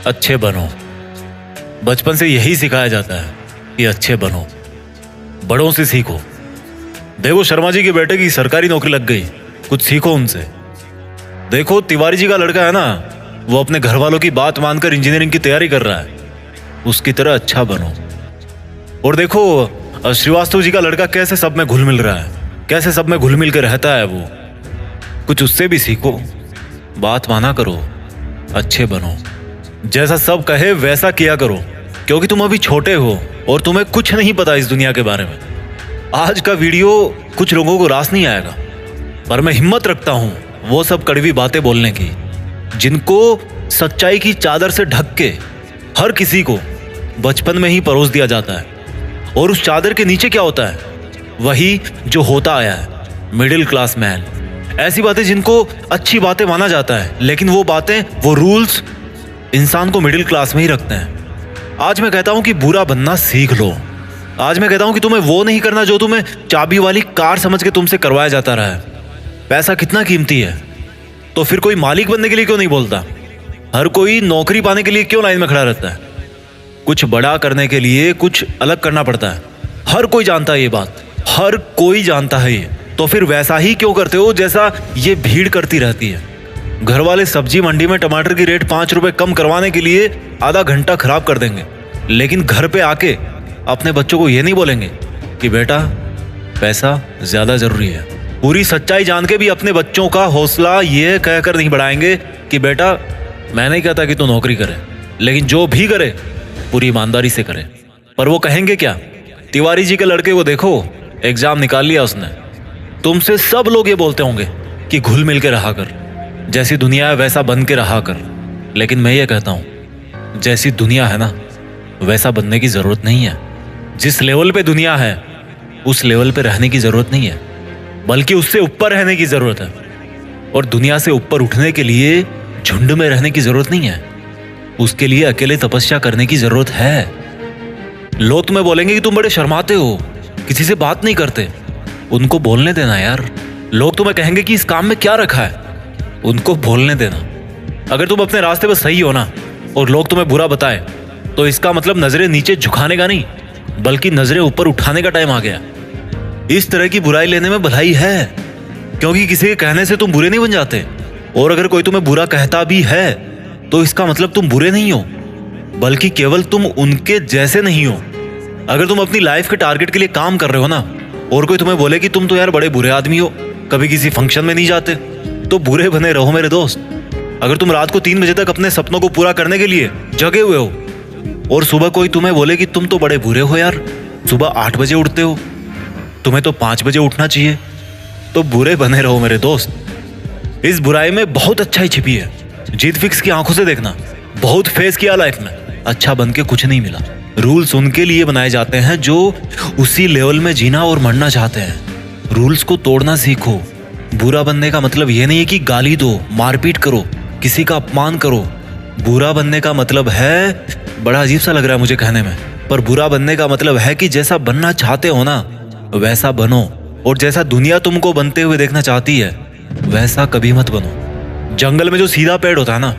अच्छे बनो। बचपन से यही सिखाया जाता है कि अच्छे बनो, बड़ों से सीखो। देखो शर्मा जी के बेटे की सरकारी नौकरी लग गई, कुछ सीखो उनसे। देखो तिवारी जी का लड़का है ना, वो अपने घर वालों की बात मानकर इंजीनियरिंग की तैयारी कर रहा है, उसकी तरह अच्छा बनो। और देखो श्रीवास्तव जी का लड़का कैसे सब में घुल मिल रहा है, कैसे सब में घुल मिल के रहता है वो, कुछ उससे भी सीखो। बात माना करो, अच्छे बनो, जैसा सब कहे वैसा किया करो, क्योंकि तुम अभी छोटे हो और तुम्हें कुछ नहीं पता इस दुनिया के बारे में। आज का वीडियो कुछ लोगों को रास नहीं आएगा, पर मैं हिम्मत रखता हूं वो सब कड़वी बातें बोलने की, जिनको सच्चाई की चादर से ढक के हर किसी को बचपन में ही परोस दिया जाता है। और उस चादर के नीचे क्या होता है, वही जो होता आया है, मिडिल क्लास मैन। ऐसी बातें जिनको अच्छी बातें माना जाता है, लेकिन वो बातें, वो रूल्स इंसान को मिडिल क्लास में ही रखते हैं। आज मैं कहता हूं कि बुरा बनना सीख लो। आज मैं कहता हूं कि तुम्हें वो नहीं करना जो तुम्हें चाबी वाली कार समझ के तुमसे करवाया जाता रहा है। पैसा कितना कीमती है, तो फिर कोई मालिक बनने के लिए क्यों नहीं बोलता? हर कोई नौकरी पाने के लिए क्यों लाइन में खड़ा रहता है? कुछ बड़ा करने के लिए कुछ अलग करना पड़ता है। हर कोई जानता है ये बात, हर कोई जानता है ये। तो फिर वैसा ही क्यों करते हो जैसा ये भीड़ करती रहती है? घर वाले सब्जी मंडी में टमाटर की रेट 5 रुपए कम करवाने के लिए आधा घंटा खराब कर देंगे, लेकिन घर पे आके अपने बच्चों को ये नहीं बोलेंगे कि बेटा पैसा ज्यादा जरूरी है। पूरी सच्चाई जान के भी अपने बच्चों का हौसला ये कहकर नहीं बढ़ाएंगे कि बेटा मैं नहीं कहता कि तू नौकरी करे, लेकिन जो भी करे पूरी ईमानदारी से करे। पर वो कहेंगे क्या? तिवारी जी के लड़के को देखो, एग्जाम निकाल लिया उसने। तुमसे सब लोग ये बोलते होंगे कि घुल मिल के रहा कर, जैसी दुनिया है वैसा बन के रहा कर। लेकिन मैं ये कहता हूं, जैसी दुनिया है ना वैसा बनने की जरूरत नहीं है। जिस लेवल पे दुनिया है उस लेवल पे रहने की जरूरत नहीं है, बल्कि उससे ऊपर रहने की जरूरत है। और दुनिया से ऊपर उठने के लिए झुंड में रहने की जरूरत नहीं है, उसके लिए अकेले तपस्या करने की जरूरत है। लोग तुम्हें बोलेंगे कि तुम बड़े शर्माते हो, किसी से बात नहीं करते। उनको बोलने देना यार। लोग तुम्हें कहेंगे कि इस काम में क्या रखा है, उनको बोलने देना। अगर तुम अपने रास्ते पर सही हो ना और लोग तुम्हें बुरा बताए, तो इसका मतलब नजरें नीचे झुकाने का नहीं, बल्कि नजरें ऊपर उठाने का टाइम आ गया। इस तरह की बुराई लेने में भलाई है, क्योंकि किसी के कहने से तुम बुरे नहीं बन जाते। और अगर कोई तुम्हें बुरा कहता भी है तो इसका मतलब तुम बुरे नहीं हो, बल्कि केवल तुम उनके जैसे नहीं हो। अगर तुम अपनी लाइफ के टारगेट के लिए काम कर रहे हो ना, और कोई तुम्हें बोले कि तुम तो यार बड़े बुरे आदमी हो, कभी किसी फंक्शन में नहीं जाते, तो बुरे बने रहो मेरे दोस्त। अगर तुम रात को 3 बजे तक अपने सपनों को पूरा करने के लिए जगे हुए हो, और सुबह कोई तुम्हें बोले कि तुम तो बड़े बुरे हो यार, सुबह 8 बजे उठते हो, तुम्हें तो 5 बजे उठना चाहिए, तो बुरे बने रहो मेरे दोस्त। इस बुराई में बहुत अच्छाई छिपी है। जीत फिक्स की आंखों से देखना। बहुत फेस किया लाइफ में, अच्छा बन के कुछ नहीं मिला। रूल्स उनके लिए बनाए जाते हैं जो उसी लेवल में जीना और मरना चाहते हैं। रूल्स को तोड़ना सीखो। बुरा बनने का मतलब ये नहीं है कि गाली दो, मारपीट करो, किसी का अपमान करो। बुरा बनने का मतलब है, बड़ा अजीब सा लग रहा है मुझे कहने में, पर बुरा बनने का मतलब है कि जैसा बनना चाहते हो ना वैसा बनो, और जैसा दुनिया तुमको बनते हुए देखना चाहती है वैसा कभी मत बनो। जंगल में जो सीधा पेड़ होता है ना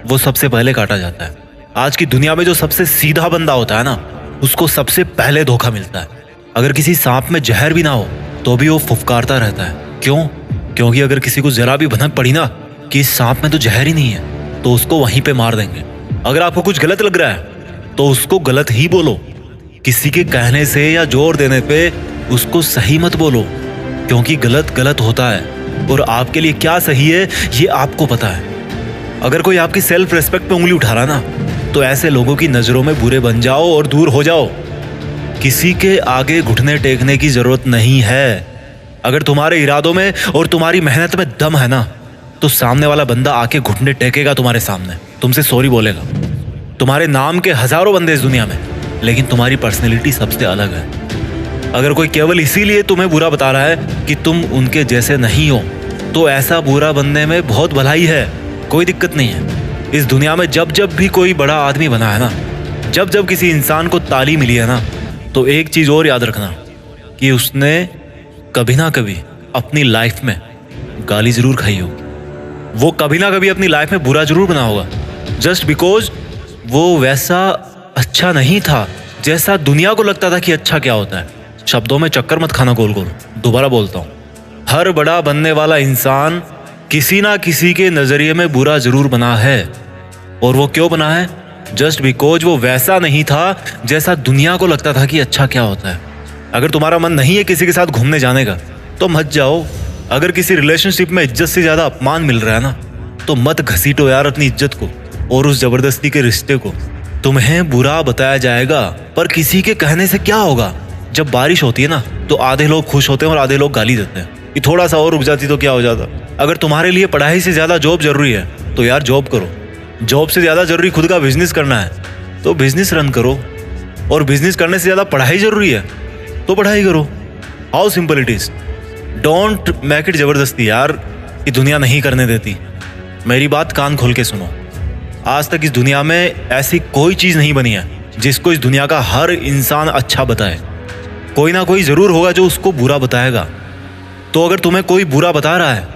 वो सबसे पहले काटा जाता है। आज की दुनिया में जो सबसे सीधा बंदा होता है ना उसको सबसे पहले धोखा मिलता है। अगर किसी सांप में जहर भी ना हो तो भी वो फुफकारता रहता है। क्यों? क्योंकि अगर किसी को जरा भी भनक पड़ी ना कि इस सांप में तो जहर ही नहीं है, तो उसको वहीं पे मार देंगे। अगर आपको कुछ गलत लग रहा है तो उसको गलत ही बोलो। किसी के कहने से या जोर देने पे उसको सही मत बोलो, क्योंकि गलत गलत होता है और आपके लिए क्या सही है ये आपको पता है। अगर कोई आपकी सेल्फ रेस्पेक्ट पे उंगली उठा रहा ना तो ऐसे लोगों की नजरों में बुरे बन जाओ और दूर हो जाओ। किसी के आगे घुटने टेकने की जरूरत नहीं है। अगर तुम्हारे इरादों में और तुम्हारी मेहनत में दम है ना तो सामने वाला बंदा आके घुटने टेकेगा तुम्हारे सामने, तुमसे सॉरी बोलेगा। तुम्हारे नाम के हजारों बंदे इस दुनिया में, लेकिन तुम्हारी पर्सनैलिटी सबसे अलग है। अगर कोई केवल इसीलिए तुम्हें बुरा बता रहा है कि तुम उनके जैसे नहीं हो, तो ऐसा बुरा बनने में बहुत भलाई है, कोई दिक्कत नहीं है। इस दुनिया में जब जब भी कोई बड़ा आदमी बना है ना, जब जब किसी इंसान को ताली मिली है ना, तो एक चीज और याद रखना कि उसने कभी ना कभी अपनी लाइफ में गाली जरूर खाई होगी। वो कभी ना कभी अपनी लाइफ में बुरा जरूर बना होगा, जस्ट बिकॉज वो वैसा अच्छा नहीं था जैसा दुनिया को लगता था कि अच्छा क्या होता है। शब्दों में चक्कर मत खाना गोल गोल। दोबारा बोलता हूँ, हर बड़ा बनने वाला इंसान किसी ना किसी के नजरिए में बुरा जरूर बना है। और वो क्यों बना है? जस्ट बिकॉज वो वैसा नहीं था जैसा दुनिया को लगता था कि अच्छा क्या होता है। अगर तुम्हारा मन नहीं है किसी के साथ घूमने जाने का तो मत जाओ। अगर किसी रिलेशनशिप में इज्जत से ज्यादा अपमान मिल रहा है ना, तो मत घसीटो यार अपनी इज्जत को और उस जबरदस्ती के रिश्ते को। तुम्हें बुरा बताया जाएगा, पर किसी के कहने से क्या होगा। जब बारिश होती है ना, तो आधे लोग खुश होते हैं और आधे लोग गाली देते हैं कि थोड़ा सा और रुक जाती तो क्या हो जाता। अगर तुम्हारे लिए पढ़ाई से ज्यादा जॉब जरूरी है तो यार जॉब करो। जॉब से ज्यादा जरूरी खुद का बिजनेस करना है तो बिजनेस रन करो। और बिजनेस करने से ज्यादा पढ़ाई जरूरी है तो पढ़ाई करो। How simple it is. Don't make it जबरदस्ती यार, कि दुनिया नहीं करने देती। मेरी बात कान खोल के सुनो। आज तक इस दुनिया में ऐसी कोई चीज नहीं बनी है जिसको इस दुनिया का हर इंसान अच्छा बताए। कोई ना कोई जरूर होगा जो उसको बुरा बताएगा। तो अगर तुम्हें कोई बुरा बता रहा है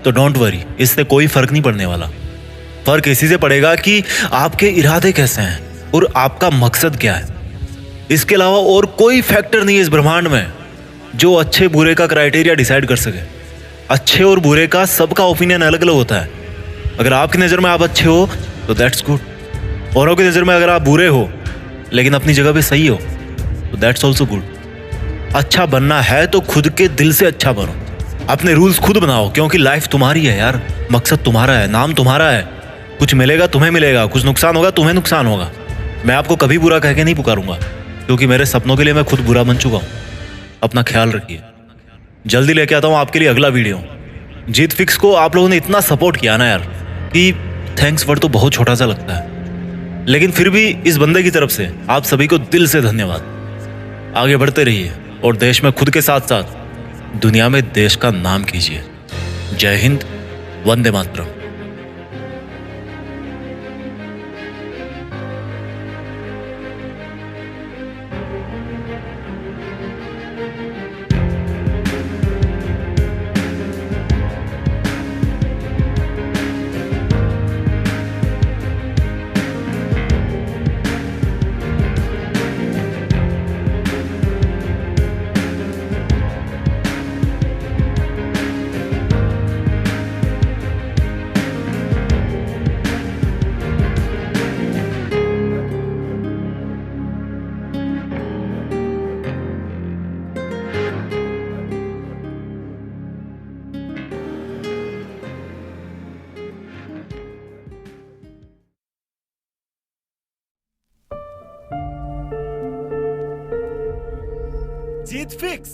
तो डोंट वरी, इससे कोई फर्क नहीं पड़ने वाला। फर्क इसी से पड़ेगा कि आपके इरादे कैसे हैं और आपका मकसद क्या है। इसके अलावा और कोई फैक्टर नहीं है इस ब्रह्मांड में जो अच्छे बुरे का क्राइटेरिया डिसाइड कर सके। अच्छे और बुरे का सबका ओपिनियन अलग अलग होता है। अगर आपकी नज़र में आप अच्छे हो तो दैट्स गुड। औरों की नज़र में अगर आप बुरे हो लेकिन अपनी जगह पे सही हो तो दैट्स ऑल्सो गुड। अच्छा बनना है तो खुद के दिल से अच्छा बनो। अपने रूल्स खुद बनाओ, क्योंकि लाइफ तुम्हारी है यार। मकसद तुम्हारा है, नाम तुम्हारा है। कुछ मिलेगा तुम्हें मिलेगा, कुछ नुकसान होगा तुम्हें नुकसान होगा। मैं आपको कभी बुरा कह के नहीं पुकारूंगा, क्योंकि मेरे सपनों के लिए मैं खुद बुरा बन चुका हूँ। अपना ख्याल रखिए। जल्दी लेके आता हूँ आपके लिए अगला वीडियो। जीत फिक्स को आप लोगों ने इतना सपोर्ट किया ना यार, कि थैंक्स वर्ड तो बहुत छोटा सा लगता है, लेकिन फिर भी इस बंदे की तरफ से आप सभी को दिल से धन्यवाद। आगे बढ़ते रहिए और देश में खुद के साथ साथ दुनिया में देश का नाम कीजिए। जय हिंद, वंदे मातरम। जीत फिक्स।